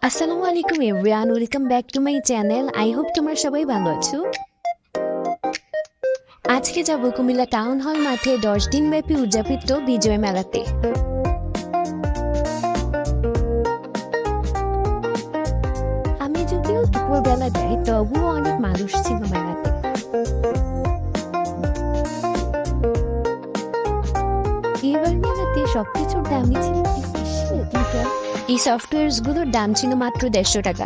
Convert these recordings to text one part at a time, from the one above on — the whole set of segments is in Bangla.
আসসালামু আলাইকুম everyone, welcome back to my channel. I hope তোমরা সবাই ভালো আছো। আজকে যাব কুমিল্লা টাউন হল মাঠে 10 দিন ব্যাপী উদযাপিত বিজয় মেলাতে। আমি যদিও দুপুরবেলা যাই, তবুও অনেক মানুষ ছিল মেলাতে। এবার মেলাতে সবকিছুর দামই ছিল এই সফটওয়্যারস গুলোর দাম ছিল মাত্র 150 টাকা।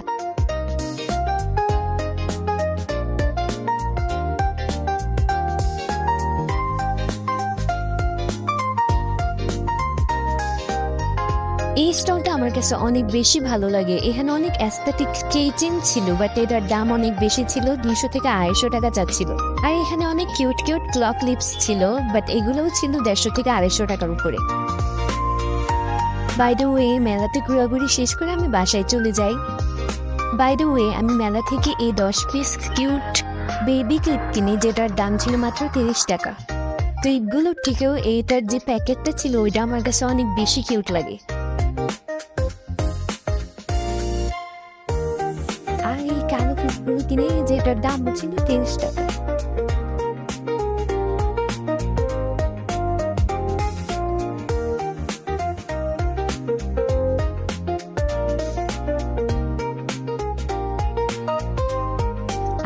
এই স্টলটা আমার কাছে অনেক বেশি ভালো লাগে। এখানে অনেক অ্যাস্থেটিক কেচেন ছিল, বাট এটার দাম অনেক বেশি ছিল, 200 থেকে 250 টাকা চাচ্ছিল। আর এখানে অনেক কিউট কিউট ক্লক লিপস ছিল, বাট এগুলোও ছিল 150 থেকে 250 টাকার উপরে। বাই দ্য ওয়ে, মেলাতে ঘোরাঘুরি শেষ করে আমি বাসায় চলে যাই। বাই দ্য ওয়ে, আমি মেলা থেকে এই 10 পিস কিউট বেবি ক্লিপ কিনি, যেটার দাম ছিল মাত্র 30 টাকা। ক্লিপগুলোর থেকেও এইটার যে প্যাকেটটা ছিল ওইটা আমার কাছে অনেক বেশি কিউট লাগে। আর এই কালো ক্লিপগুলো কিনে, যেটার দাম ছিল 30 টাকা।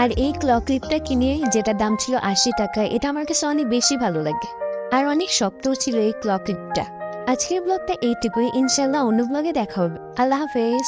আর এই ক্লক ক্লিপটা কিনে, যেটার দাম ছিল 80 টাকা, এটা আমার কাছে অনেক বেশি ভালো লাগে। আর অনেক শক্তও ছিল এই ক্লক ক্লিপটা। আজকের ব্লগটা এইটুকুই, ইনশাল্লাহ অন্য ব্লগে দেখা হবে। আল্লাহ হাফেজ।